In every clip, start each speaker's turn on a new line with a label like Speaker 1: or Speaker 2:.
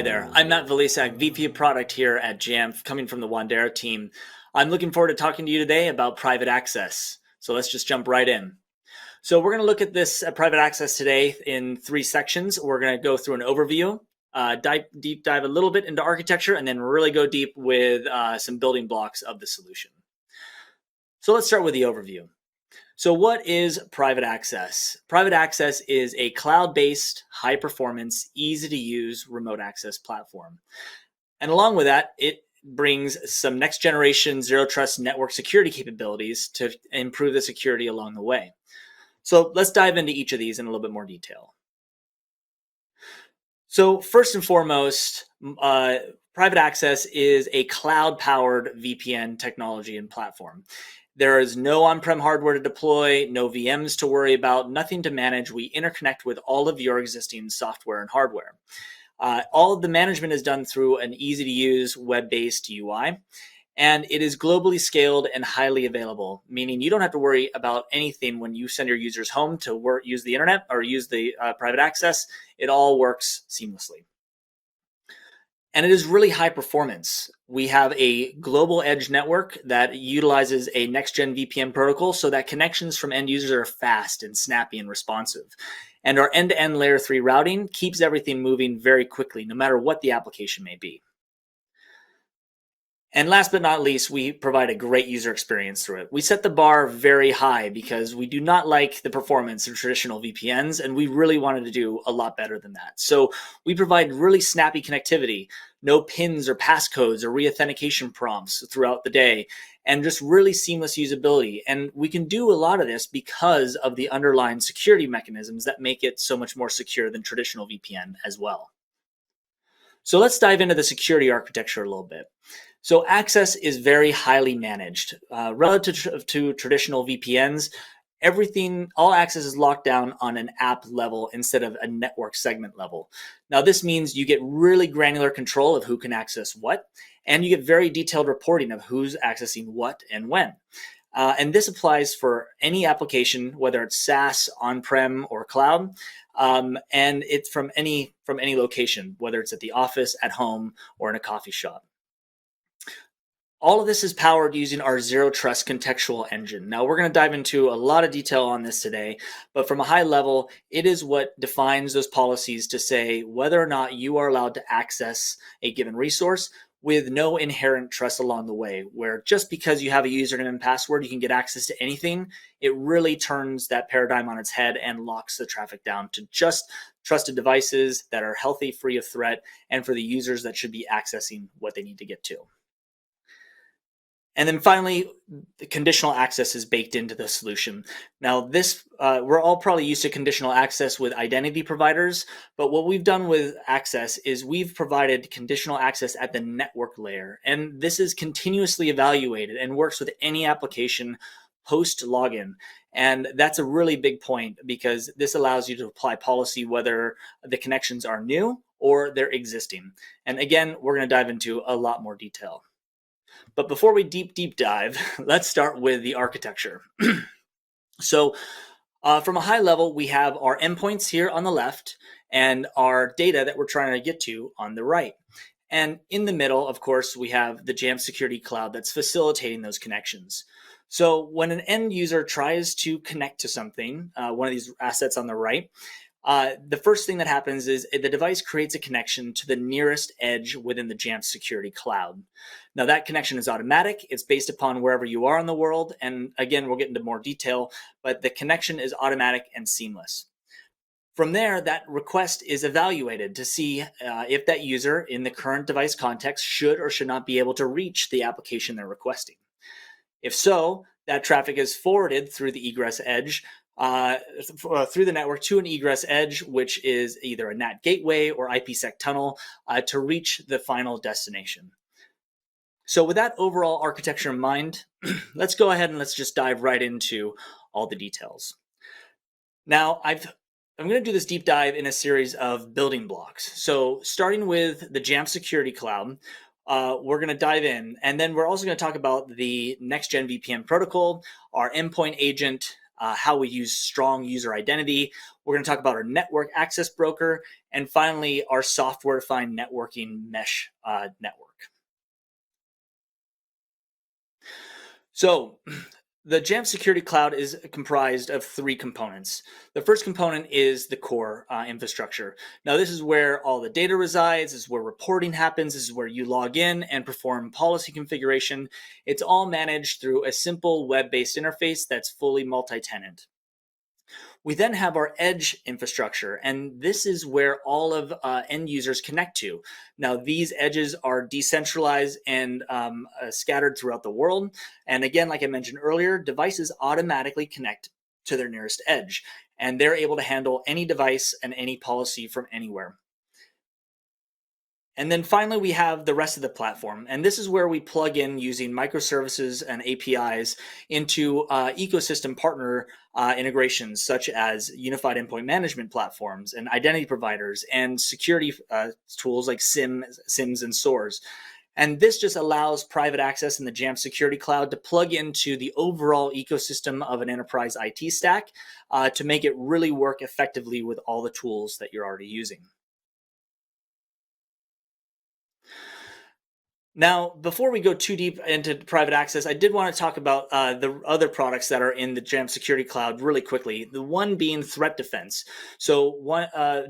Speaker 1: Hi there, I'm Matt Valisak, VP of Product here at Jamf, coming from the Wandera team. I'm looking forward to talking to you today about private access. So let's just jump right in. So we're going to look at this private access today in three sections. We're going to go through an overview, deep dive a little bit into architecture, and then really go deep with some building blocks of the solution. So let's start with the overview. So what is private access? Private access is a cloud-based, high-performance, easy-to-use remote access platform. And along with that, it brings some next-generation zero-trust network security capabilities to improve the security along the way. So let's dive into each of these in a little bit more detail. So first and foremost, private access is a cloud-powered VPN technology and platform. There is no on-prem hardware to deploy, no VMs to worry about, nothing to manage. We interconnect with all of your existing software and hardware. All of the management is done through an easy-to-use web-based UI, and it is globally scaled and highly available, meaning you don't have to worry about anything when you send your users home to use the internet or use the private access. It all works seamlessly. And it is really high performance. We have a global edge network that utilizes a next-gen VPN protocol so that connections from end users are fast and snappy and responsive. And our end-to-end layer 3 routing keeps everything moving very quickly, no matter what the application may be. And last but not least, we provide a great user experience through it. We set the bar very high because we do not like the performance of traditional VPNs, and we really wanted to do a lot better than that. So we provide really snappy connectivity, no pins or passcodes or re-authentication prompts throughout the day, and just really seamless usability. And we can do a lot of this because of the underlying security mechanisms that make it so much more secure than traditional VPN as well. So let's dive into the security architecture a little bit. So access is very highly managed. Relative to traditional VPNs, all access is locked down on an app level instead of a network segment level. Now this means you get really granular control of who can access what, and you get very detailed reporting of who's accessing what and when. And this applies for any application, whether it's SaaS, on-prem, or cloud, and it's from any location, whether it's at the office, at home, or in a coffee shop. All of this is powered using our Zero Trust contextual engine. Now, we're going to dive into a lot of detail on this today, but from a high level, it is what defines those policies to say whether or not you are allowed to access a given resource with no inherent trust along the way, where just because you have a username and password, you can get access to anything. It really turns that paradigm on its head and locks the traffic down to just trusted devices that are healthy, free of threat, and for the users that should be accessing what they need to get to. And then finally, the conditional access is baked into the solution. Now this, we're all probably used to conditional access with identity providers, but what we've done with access is we've provided conditional access at the network layer. And this is continuously evaluated and works with any application post login. And that's a really big point because this allows you to apply policy whether the connections are new or they're existing. And again, we're going to dive into a lot more detail. But before we deep dive, let's start with the architecture. So from a high level, we have our endpoints here on the left and our data that we're trying to get to on the right. And in the middle, of course, we have the Jamf Security Cloud that's facilitating those connections. So when an end user tries to connect to something, one of these assets on the right, the first thing that happens is the device creates a connection to the nearest edge within the Jamf Security Cloud. Now that connection is automatic. It's based upon wherever you are in the world. And again, we'll get into more detail, but the connection is automatic and seamless. From there, that request is evaluated to see if that user in the current device context should or should not be able to reach the application they're requesting. If so, that traffic is forwarded through the egress edge through the network to an egress edge, which is either a NAT gateway or IPsec tunnel to reach the final destination. So with that overall architecture in mind, let's go ahead and let's just dive right into all the details. Now, I'm going to do this deep dive in a series of building blocks. So starting with the Jamf Security Cloud, we're going to dive in, and then we're also going to talk about the next-gen VPN protocol, our endpoint agent, how we use strong user identity. We're going to talk about our network access broker, and finally, our software-defined networking mesh network. So the Jamf Security Cloud is comprised of 3 components. The first component is the core infrastructure. Now, this is where all the data resides, this is where reporting happens, this is where you log in and perform policy configuration. It's all managed through a simple web-based interface that's fully multi-tenant. We then have our edge infrastructure, and this is where all of end users connect to. Now, these edges are decentralized and scattered throughout the world. And again, like I mentioned earlier, devices automatically connect to their nearest edge, and they're able to handle any device and any policy from anywhere. And then finally, we have the rest of the platform. And this is where we plug in using microservices and APIs into ecosystem partner integrations, such as unified endpoint management platforms and identity providers and security tools like SIMs and SOARs. And this just allows private access in the Jamf Security Cloud to plug into the overall ecosystem of an enterprise IT stack to make it really work effectively with all the tools that you're already using. Now, before we go too deep into private access, I did want to talk about the other products that are in the Jamf Security Cloud really quickly. The one being threat defense. So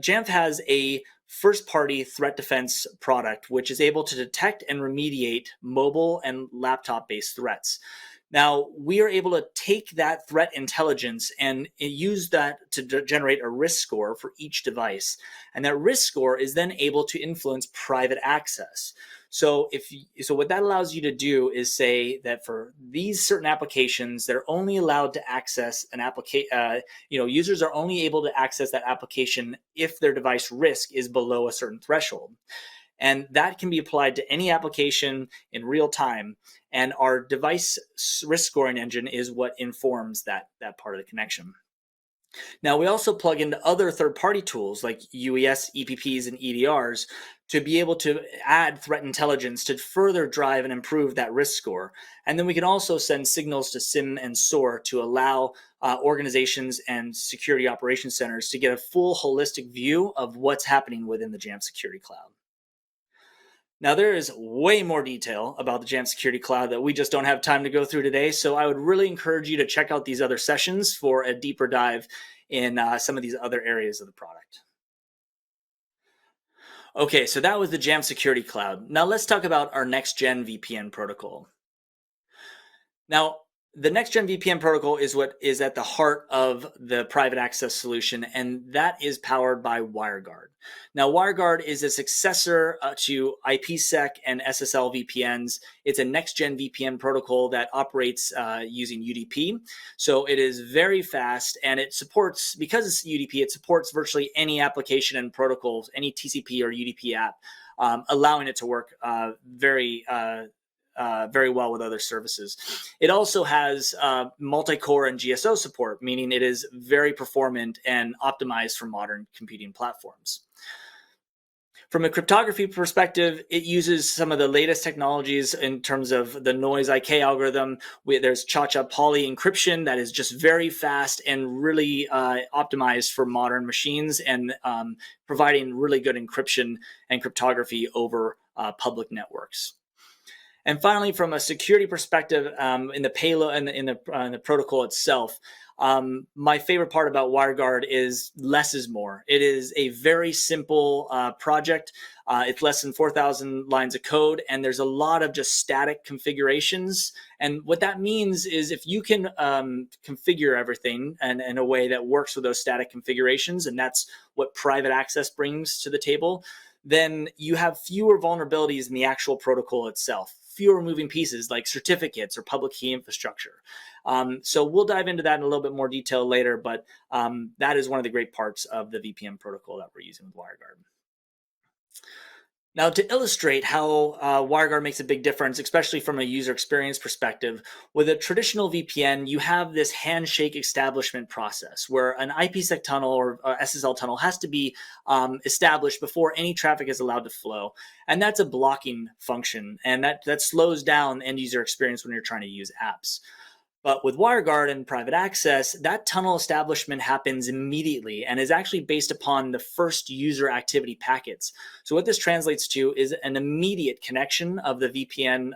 Speaker 1: Jamf has a first-party threat defense product, which is able to detect and remediate mobile and laptop-based threats. Now, we are able to take that threat intelligence and use that to generate a risk score for each device. And that risk score is then able to influence private access. So what that allows you to do is say that for these certain applications, they're only allowed to access an application. Users are only able to access that application if their device risk is below a certain threshold. And that can be applied to any application in real time. And our device risk scoring engine is what informs that part of the connection. Now, we also plug into other third-party tools like UES, EPPs, and EDRs to be able to add threat intelligence to further drive and improve that risk score. And then we can also send signals to SIM and SOAR to allow organizations and security operations centers to get a full holistic view of what's happening within the Jamf Security Cloud. Now, there is way more detail about the Jamf Security Cloud that we just don't have time to go through today, so I would really encourage you to check out these other sessions for a deeper dive in some of these other areas of the product. Okay, so that was the Jamf Security Cloud. Now let's talk about our next-gen VPN protocol. Now, the next-gen VPN protocol is what is at the heart of the private access solution, and that is powered by WireGuard. Now, WireGuard is a successor to IPsec and SSL VPNs. It's a next-gen VPN protocol that operates using UDP. So it is very fast, and it supports, because it's UDP, it supports virtually any application and protocols, any TCP or UDP app, allowing it to work very well with other services. It also has multi-core and GSO support, meaning it is very performant and optimized for modern computing platforms. From a cryptography perspective, it uses some of the latest technologies in terms of the noise IK algorithm. There's Cha-Cha Poly encryption that is just very fast and really optimized for modern machines and providing really good encryption and cryptography over public networks. And finally, from a security perspective, in the payload and in the protocol itself, my favorite part about WireGuard is less is more. It is a very simple project. It's less than 4,000 lines of code, and there's a lot of just static configurations. And what that means is if you can configure everything in a way that works with those static configurations, and that's what private access brings to the table, then you have fewer vulnerabilities in the actual protocol itself, fewer moving pieces like certificates or public key infrastructure. So we'll dive into that in a little bit more detail later, but that is one of the great parts of the VPN protocol that we're using with WireGuard. Now, to illustrate how WireGuard makes a big difference, especially from a user experience perspective, with a traditional VPN, you have this handshake establishment process where an IPsec tunnel or SSL tunnel has to be established before any traffic is allowed to flow. And that's a blocking function, and that slows down end user experience when you're trying to use apps. But with WireGuard and private access, that tunnel establishment happens immediately and is actually based upon the first user activity packets. So what this translates to is an immediate connection of the VPN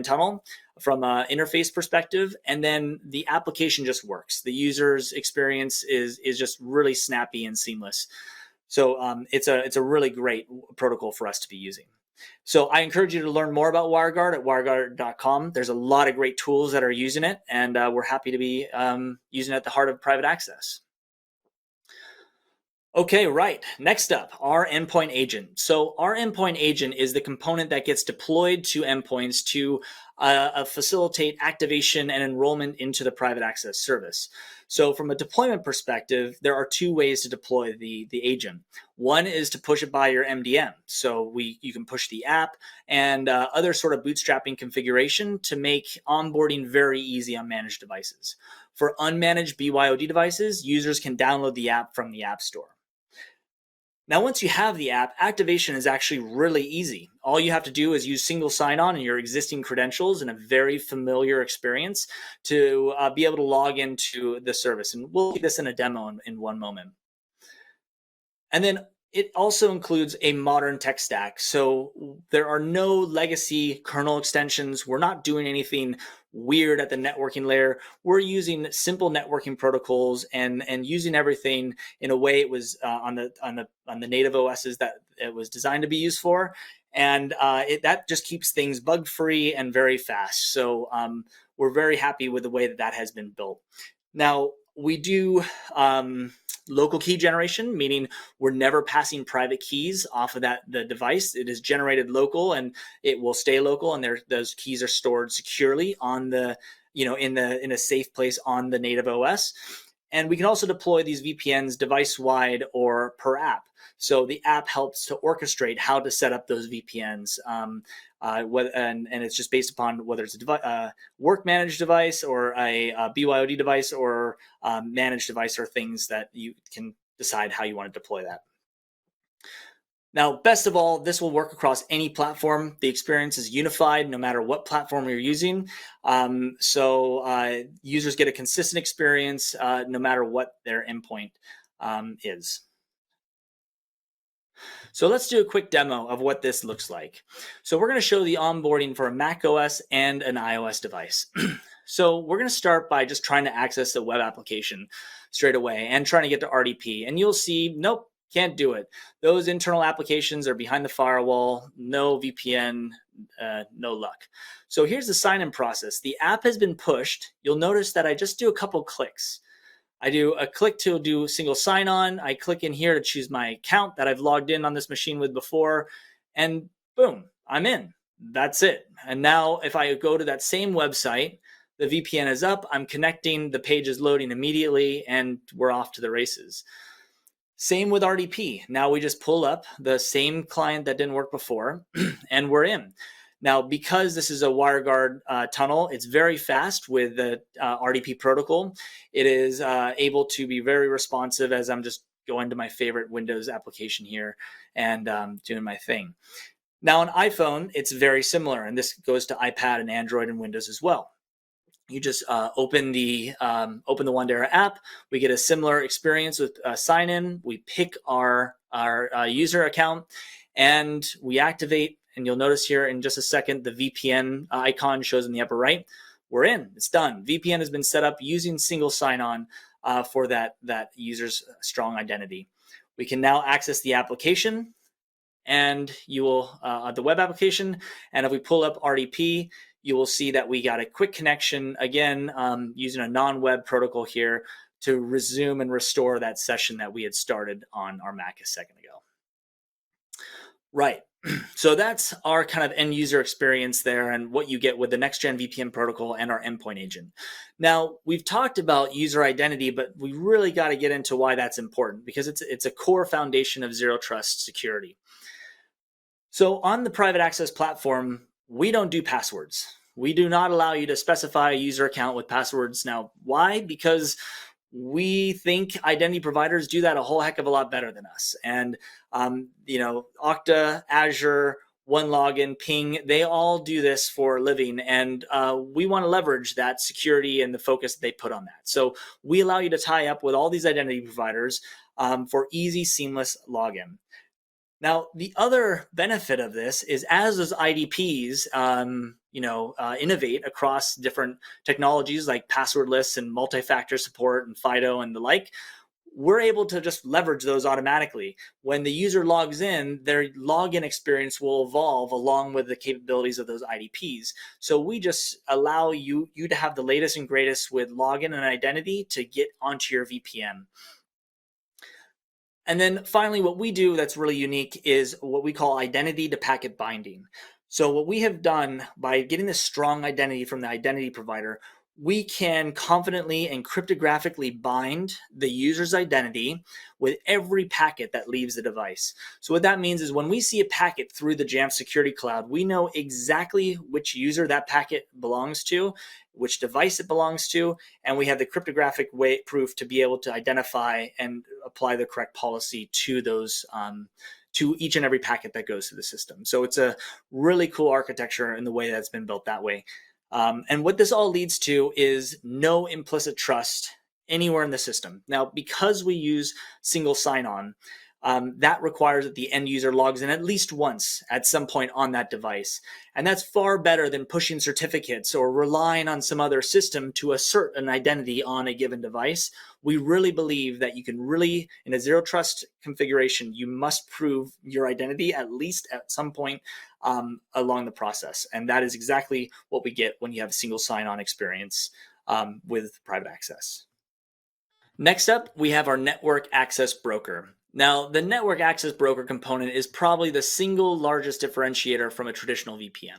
Speaker 1: tunnel from an interface perspective, and then the application just works. The user's experience is just really snappy and seamless. So it's a really great protocol for us to be using. So I encourage you to learn more about WireGuard at wireguard.com. There's a lot of great tools that are using it, and we're happy to be using it at the heart of private access. Okay, right. Next up, our endpoint agent. So our endpoint agent is the component that gets deployed to endpoints to facilitate activation and enrollment into the private access service. So from a deployment perspective, there are two ways to deploy the agent. One is to push it by your MDM. So you can push the app and other sort of bootstrapping configuration to make onboarding very easy on managed devices. For unmanaged BYOD devices, users can download the app from the App Store. Now, once you have the app, activation is actually really easy. All you have to do is use single sign-on and your existing credentials in a very familiar experience to be able to log into the service. And we'll see this in a demo in one moment. And then it also includes a modern tech stack. So there are no legacy kernel extensions. We're not doing anything weird at the networking layer. We're using simple networking protocols and using everything in a way it was on the native OSs that it was designed to be used for. And that just keeps things bug free and very fast. So we're very happy with the way that has been built. Now, we do local key generation, meaning we're never passing private keys off of the device. It is generated local and it will stay local, and those keys are stored securely on the in a safe place on the native OS. And we can also deploy these VPNs device-wide or per app. So the app helps to orchestrate how to set up those VPNs. And it's just based upon whether it's a work managed device or a BYOD device or managed device, or things that you can decide how you want to deploy that. Now, best of all, this will work across any platform. The experience is unified no matter what platform you're using. So users get a consistent experience no matter what their endpoint is. So let's do a quick demo of what this looks like. So we're going to show the onboarding for a Mac OS and an iOS device. So we're going to start by just trying to access the web application straight away and trying to get to RDP. And you'll see, nope, can't do it. Those internal applications are behind the firewall, no VPN, no luck. So here's the sign-in process. The app has been pushed. You'll notice that I just do a couple clicks. I do a click to do single sign-on. I click in here to choose my account that I've logged in on this machine with before, and boom, I'm in. That's it. And now if I go to that same website, the VPN is up, I'm connecting, the page is loading immediately, and we're off to the races. Same with RDP. Now we just pull up the same client that didn't work before, and we're in. Now, because this is a WireGuard tunnel, it's very fast with the RDP protocol. It is able to be very responsive as I'm just going to my favorite Windows application here and doing my thing. Now, on iPhone, it's very similar, and this goes to iPad and Android and Windows as well. You just open the Wandera app. We get a similar experience with sign in. We pick our user account and we activate. And you'll notice here in just a second, the VPN icon shows in the upper right. We're in. It's done. VPN has been set up using single sign-on for that user's strong identity. We can now access the application, and you will the web application. And if we pull up RDP, you will see that we got a quick connection again using a non-web protocol here to resume and restore that session that we had started on our Mac a second ago. Right. So that's our kind of end user experience there and what you get with the next gen VPN protocol and our endpoint agent. Now, we've talked about user identity, but we really got to get into why that's important, because it's a core foundation of zero trust security. So on the private access platform, we don't do passwords. We do not allow you to specify a user account with passwords. Now, why? Because we think identity providers do that a whole heck of a lot better than us. And, Okta, Azure, one login, ping, they all do this for a living. And we want to leverage that security and the focus that they put on that. So we allow you to tie up with all these identity providers for easy, seamless login. Now, the other benefit of this is as those IDPs, innovate across different technologies like passwordless and multi-factor support and FIDO and the like, we're able to just leverage those automatically. When the user logs in, their login experience will evolve along with the capabilities of those IDPs. So we just allow you to have the latest and greatest with login and identity to get onto your VPN. And then finally, what we do that's really unique is what we call identity to packet binding. So what we have done by getting this strong identity from the identity provider, we can confidently and cryptographically bind the user's identity with every packet that leaves the device. So what that means is when we see a packet through the Jamf Security Cloud, we know exactly which user that packet belongs to, which device it belongs to, and we have the cryptographic proof to be able to identify and apply the correct policy to those to each and every packet that goes to the system. So it's a really cool architecture in the way that's been built that way. And what this all leads to is no implicit trust anywhere in the system. Now, because we use single sign-on, that requires that the end user logs in at least once at some point on that device. And that's far better than pushing certificates or relying on some other system to assert an identity on a given device. We really believe that you can really, in a zero trust configuration, you must prove your identity at least at some point along the process. And that is exactly what we get when you have a single sign-on experience with private access. Next up, we have our network access broker. Now, the network access broker component is probably the single largest differentiator from a traditional VPN.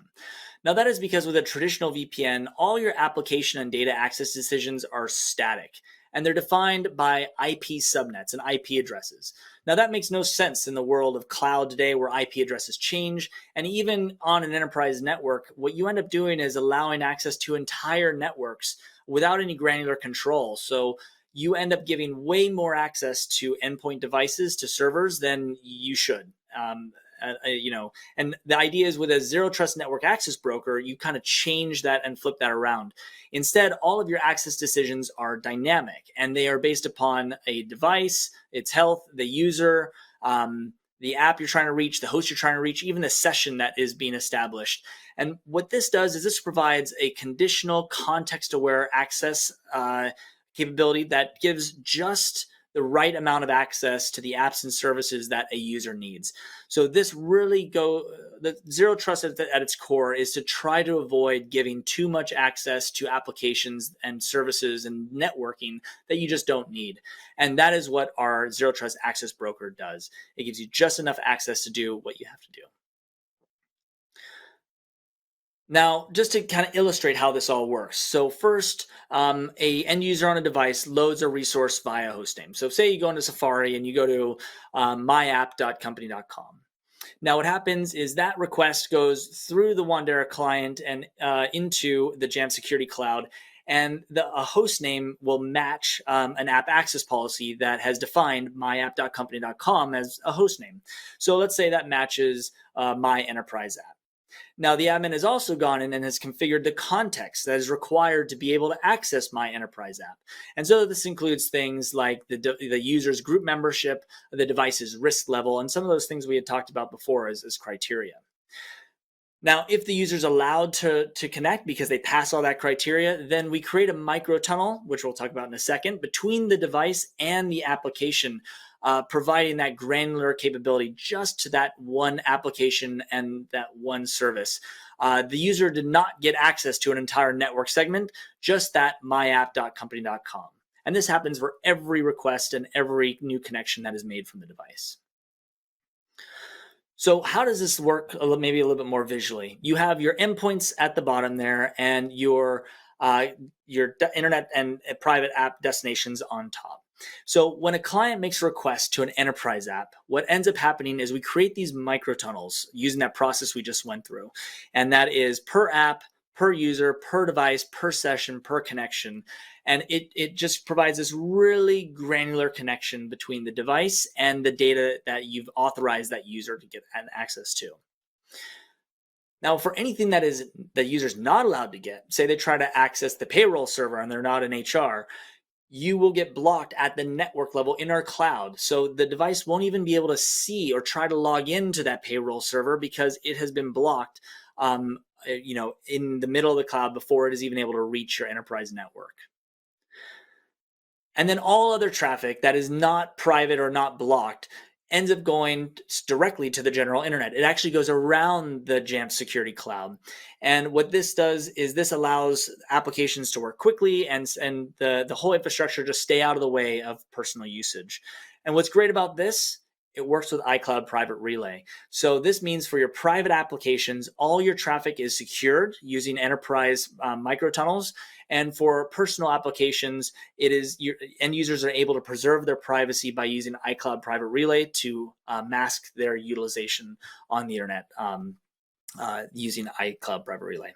Speaker 1: Now, that is because with a traditional VPN, all your application and data access decisions are static, and they're defined by IP subnets and IP addresses. Now, that makes no sense in the world of cloud today where IP addresses change, and even on an enterprise network, what you end up doing is allowing access to entire networks without any granular control. So you end up giving way more access to endpoint devices, to servers than you should. And the idea is with a zero trust network access broker, you kind of change that and flip that around. Instead, all of your access decisions are dynamic and they are based upon a device, its health, the user, the app you're trying to reach, the host you're trying to reach, even the session that is being established. And what this does is this provides a conditional context-aware access capability that gives just the right amount of access to the apps and services that a user needs. So this really the zero trust at its core is to try to avoid giving too much access to applications and services and networking that you just don't need. And that is what our zero trust access broker does. It gives you just enough access to do what you have to do. Now, just to kind of illustrate how this all works. So first, a end user on a device loads a resource via hostname. So say you go into Safari and you go to myapp.company.com. Now, what happens is that request goes through the Wandera client and into the Jamf Security Cloud, and a host name will match an app access policy that has defined myapp.company.com as a host name. So let's say that matches my enterprise app. Now, the admin has also gone in and has configured the context that is required to be able to access my enterprise app. And so this includes things like the user's group membership, the device's risk level, and some of those things we had talked about before as criteria. Now, if the user's allowed to connect because they pass all that criteria, then we create a micro tunnel, which we'll talk about in a second, between the device and the application, providing that granular capability just to that one application and that one service. The user did not get access to an entire network segment, just that myapp.company.com. And this happens for every request and every new connection that is made from the device. So how does this work maybe a little bit more visually? You have your endpoints at the bottom there and your internet and private app destinations on top. So when a client makes a request to an enterprise app, what ends up happening is we create these microtunnels using that process we just went through. And that is per app, per user, per device, per session, per connection. And it just provides this really granular connection between the device and the data that you've authorized that user to get access to. Now, for anything that the user's not allowed to get, say they try to access the payroll server and they're not in HR, you will get blocked at the network level in our cloud. So the device won't even be able to see or try to log into that payroll server because it has been blocked, in the middle of the cloud before it is even able to reach your enterprise network. And then all other traffic that is not private or not blocked ends up going directly to the general internet. It actually goes around the Jamf security cloud. And what this does is this allows applications to work quickly and the whole infrastructure just stay out of the way of personal usage. And what's great about this, it works with iCloud Private Relay. So this means for your private applications, all your traffic is secured using enterprise microtunnels. And for personal applications, your end users are able to preserve their privacy by using iCloud Private Relay to mask their utilization on the internet using iCloud Private Relay.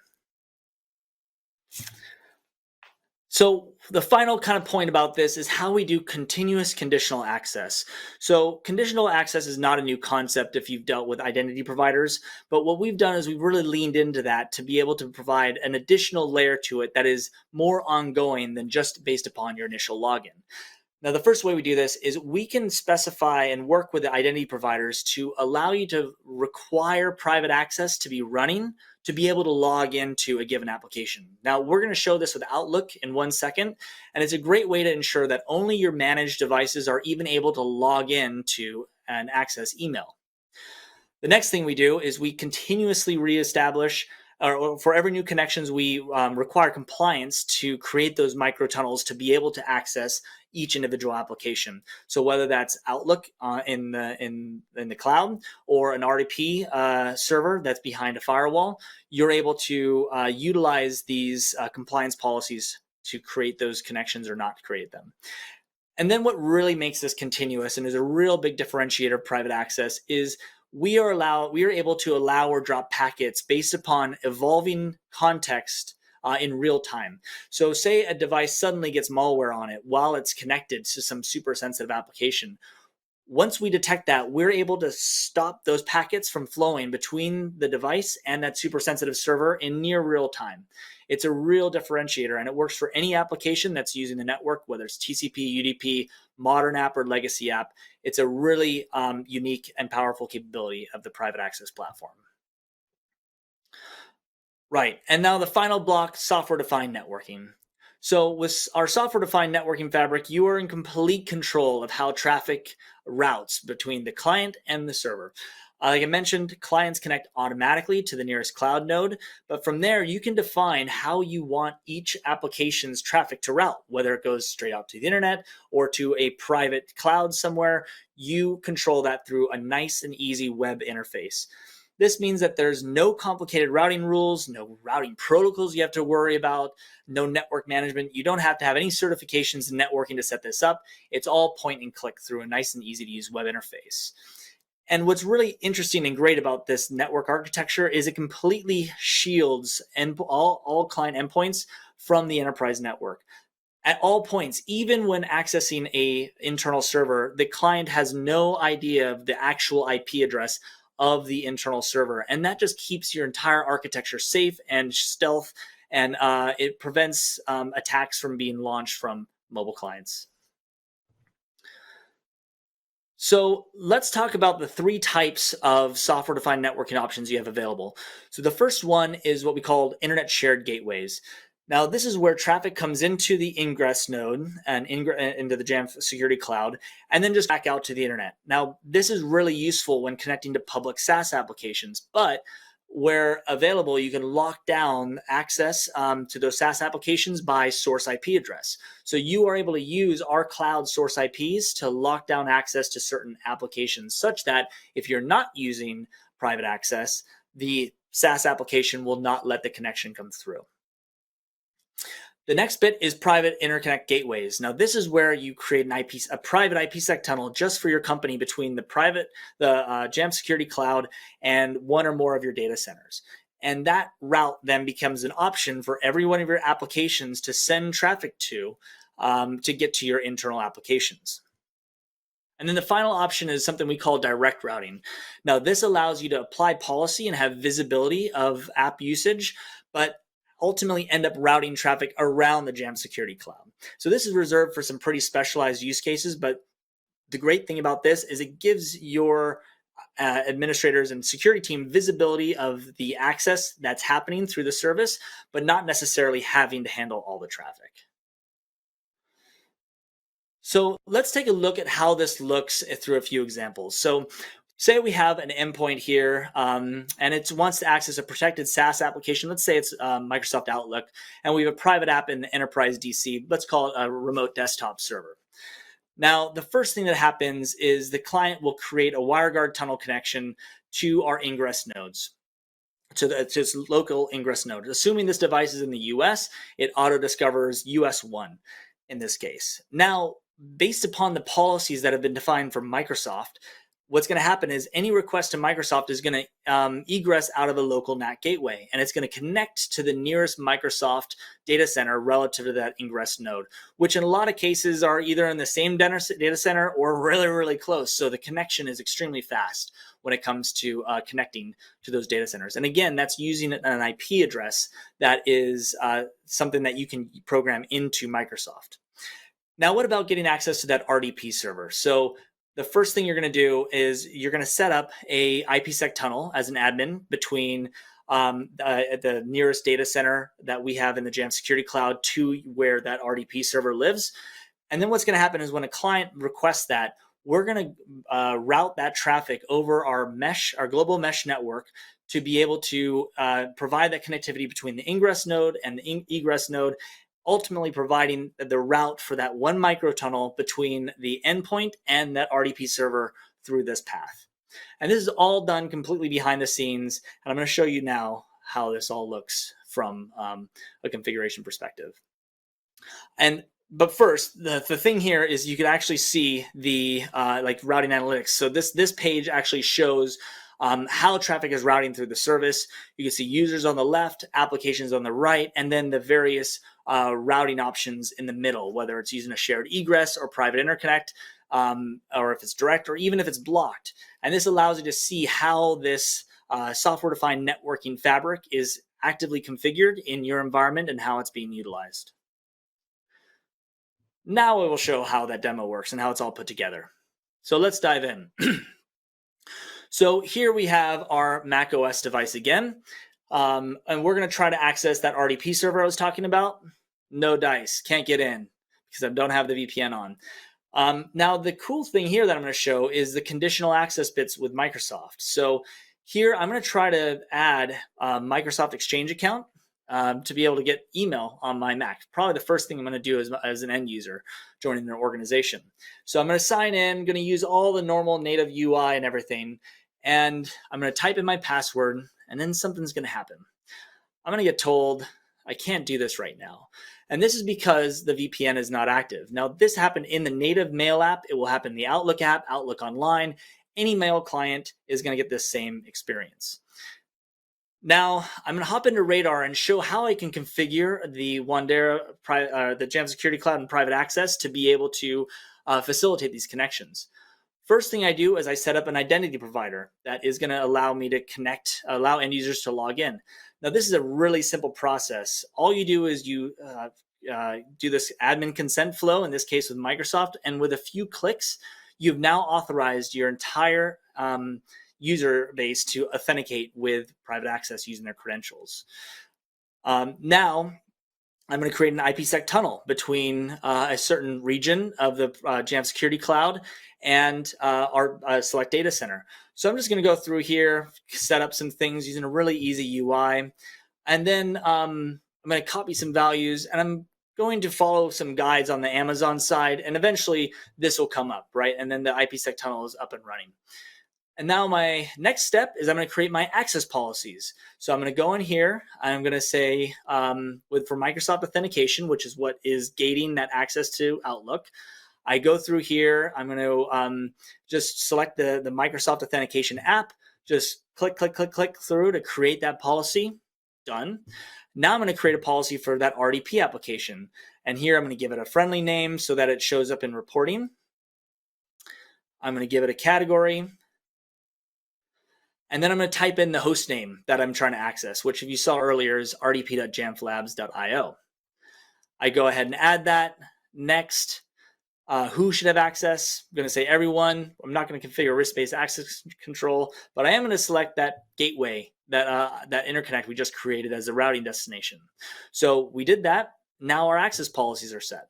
Speaker 1: So the final kind of point about this is how we do continuous conditional access. So conditional access is not a new concept if you've dealt with identity providers, but what we've done is we've really leaned into that to be able to provide an additional layer to it that is more ongoing than just based upon your initial login. Now, the first way we do this is we can specify and work with the identity providers to allow you to require private access to be running to be able to log into a given application. Now, we're going to show this with Outlook in 1 second, and it's a great way to ensure that only your managed devices are even able to log in to and access email. The next thing we do is we continuously reestablish, or for every new connections, we require compliance to create those microtunnels to be able to access each individual application. So whether that's Outlook in the cloud or an RDP server that's behind a firewall, you're able to utilize these compliance policies to create those connections or not create them. And then what really makes this continuous and is a real big differentiator of private access is we are able to allow or drop packets based upon evolving context in real time. So say a device suddenly gets malware on it while it's connected to some super sensitive application. Once we detect that, we're able to stop those packets from flowing between the device and that super sensitive server in near real time. It's a real differentiator, and it works for any application that's using the network, whether it's TCP, UDP, modern app, or legacy app. It's a really unique and powerful capability of the private access platform. Right, and now the final block, software-defined networking. So with our software-defined networking fabric, you are in complete control of how traffic routes between the client and the server. Like I mentioned, clients connect automatically to the nearest cloud node, but from there you can define how you want each application's traffic to route, whether it goes straight out to the internet or to a private cloud somewhere. You control that through a nice and easy web interface. This means that there's no complicated routing rules, no routing protocols you have to worry about, no network management. You don't have to have any certifications in networking to set this up. It's all point and click through a nice and easy to use web interface. And what's really interesting and great about this network architecture is it completely shields all client endpoints from the enterprise network. At all points, even when accessing an internal server, the client has no idea of the actual IP address of the internal server. And that just keeps your entire architecture safe and stealth, and it prevents attacks from being launched from mobile clients. So let's talk about the 3 types of software-defined networking options you have available. So the first one is what we call internet shared gateways. Now, this is where traffic comes into the ingress node and into the Jamf Security Cloud, and then just back out to the internet. Now, this is really useful when connecting to public SaaS applications, but where available, you can lock down access to those SaaS applications by source IP address. So you are able to use our cloud source IPs to lock down access to certain applications, such that if you're not using private access, the SaaS application will not let the connection come through. The next bit is private interconnect gateways. Now, this is where you create a private IPsec tunnel just for your company between the Jamf Security Cloud and one or more of your data centers. And that route then becomes an option for every one of your applications to send traffic to get to your internal applications. And then the final option is something we call direct routing. Now, this allows you to apply policy and have visibility of app usage, but ultimately end up routing traffic around the Jamf Security Cloud. So this is reserved for some pretty specialized use cases, but the great thing about this is it gives your administrators and security team visibility of the access that's happening through the service, but not necessarily having to handle all the traffic. So let's take a look at how this looks through a few examples. So say we have an endpoint here, and it wants to access a protected SaaS application. Let's say it's Microsoft Outlook, and we have a private app in the enterprise DC. Let's call it a remote desktop server. Now, the first thing that happens is the client will create a WireGuard tunnel connection to our ingress nodes, to its local ingress node. Assuming this device is in the US, it auto-discovers US1 in this case. Now, based upon the policies that have been defined for Microsoft, what's going to happen is any request to Microsoft is going to egress out of a local NAT gateway, and it's going to connect to the nearest Microsoft data center relative to that ingress node, which in a lot of cases are either in the same data center or really, really close. So the connection is extremely fast when it comes to connecting to those data centers. And again, that's using an IP address that is something that you can program into Microsoft. Now, what about getting access to that RDP server? So the first thing you're going to do is you're going to set up a IPsec tunnel as an admin between the nearest data center that we have in the Jamf Security Cloud to where that RDP server lives. And then what's going to happen is when a client requests that, we're going to route that traffic over our mesh, our global mesh network, to be able to provide that connectivity between the ingress node and the egress node, ultimately providing the route for that one microtunnel between the endpoint and that RDP server through this path. And this is all done completely behind the scenes. And I'm going to show you now how this all looks from a configuration perspective. But first, the thing here is you can actually see the like routing analytics. So this page actually shows how traffic is routing through the service. You can see users on the left, applications on the right, and then the various routing options in the middle, whether it's using a shared egress or private interconnect, or if it's direct, or even if it's blocked. And this allows you to see how this software-defined networking fabric is actively configured in your environment and how it's being utilized. Now I will show how that demo works and how it's all put together. So let's dive in. So here we have our Mac OS device again, and we're going to try to access that RDP server I was talking about. No dice, can't get in because I don't have the VPN on. Now the cool thing here that I'm going to show is the conditional access bits with Microsoft. So here I'm going to try to add a Microsoft Exchange account to be able to get email on my Mac. Probably the first thing I'm going to do as an end user joining their organization. So I'm going to sign in, going to use all the normal native UI and everything, and I'm going to type in my password, and then something's going to happen. I'm going to get told I can't do this right now. And this is because the VPN is not active. Now, this happened in the native mail app. It will happen in the Outlook app, Outlook Online. Any mail client is going to get this same experience. Now, I'm going to hop into Radar and show how I can configure the Wandera, the Jamf Security Cloud and Private Access to be able to facilitate these connections. First thing I do is I set up an identity provider that is going to allow me to connect, allow end users to log in. Now, this is a really simple process. All you do is you do this admin consent flow, in this case with Microsoft, and with a few clicks, you've now authorized your entire user base to authenticate with private access using their credentials. Now, I'm going to create an IPsec tunnel between a certain region of the Jamf Security Cloud and our select data center. So I'm just going to go through here, set up some things using a really easy UI, and then I'm going to copy some values, and I'm going to follow some guides on the Amazon side, and eventually this will come up, right? And then the IPsec tunnel is up and running. And now my next step is I'm going to create my access policies. So I'm going to go in here. I'm going to say for Microsoft Authentication, which is what is gating that access to Outlook, I go through here. I'm going to just select the Microsoft Authentication app, just click through to create that policy. Done. Now I'm going to create a policy for that RDP application. And here I'm going to give it a friendly name so that it shows up in reporting. I'm going to give it a category. And then I'm going to type in the host name that I'm trying to access, which if you saw earlier is rdp.jamflabs.io. I go ahead and add that. Next, who should have access? I'm going to say everyone. I'm not going to configure risk-based access control, but I am going to select that gateway, that interconnect we just created as a routing destination. So we did that. Now our access policies are set.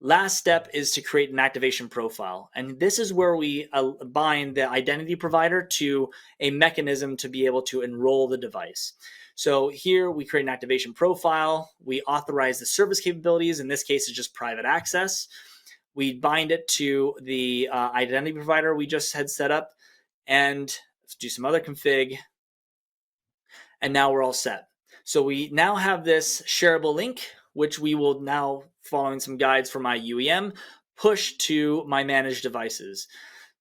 Speaker 1: Last step is to create an activation profile. And this is where we bind the identity provider to a mechanism to be able to enroll the device. So here we create an activation profile. We authorize the service capabilities. In this case, it's just private access. We bind it to the identity provider we just had set up. And let's do some other config. And now we're all set. So we now have this shareable link, which we will now, following some guides from my UEM, push to my managed devices.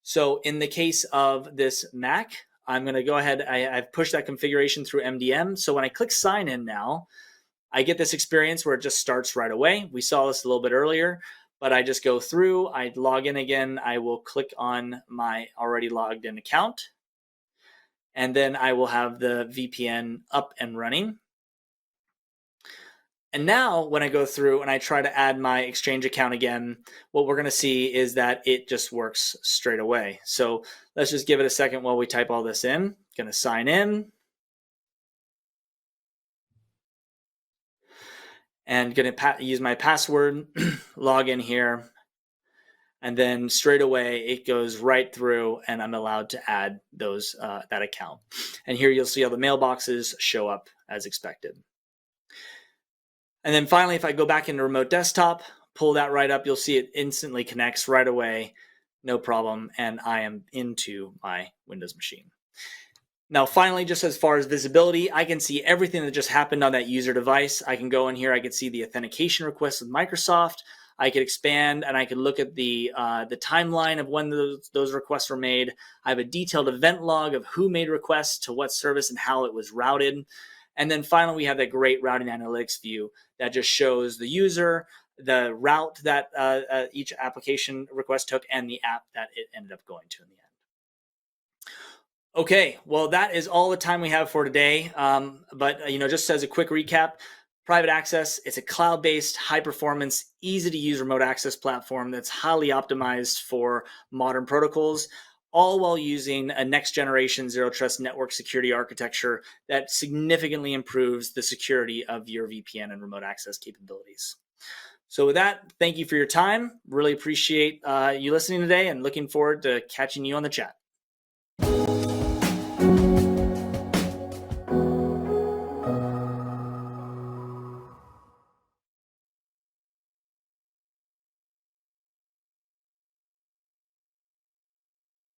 Speaker 1: So in the case of this Mac, I'm going to go ahead. I've pushed that configuration through MDM. So when I click sign in now, I get this experience where it just starts right away. We saw this a little bit earlier, but I just go through, I log in again. I will click on my already logged in account, and then I will have the VPN up and running. And now when I go through and I try to add my Exchange account again, what we're going to see is that it just works straight away. So let's just give it a second while we type all this in. Going to sign in. And going to use my password, log in here. And then straight away it goes right through and I'm allowed to add those that account. And here you'll see all the mailboxes show up as expected. And then finally, if I go back into remote desktop, pull that right up, you'll see it instantly connects right away, no problem, and I am into my Windows machine. Now, finally, just as far as visibility, I can see everything that just happened on that user device. I can go in here, I can see the authentication requests with Microsoft. I could expand and I could look at the timeline of when those requests were made. I have a detailed event log of who made requests to what service and how it was routed. And then finally, we have that great routing analytics view that just shows the user, the route that each application request took, and the app that it ended up going to in the end. Okay, well, that is all the time we have for today. But just as a quick recap, Private Access, it's a cloud-based, high-performance, easy-to-use remote access platform that's highly optimized for modern protocols, all while using a next-generation zero-trust network security architecture that significantly improves the security of your VPN and remote access capabilities. So with that, thank you for your time. Really appreciate you listening today and looking forward to catching you on the chat.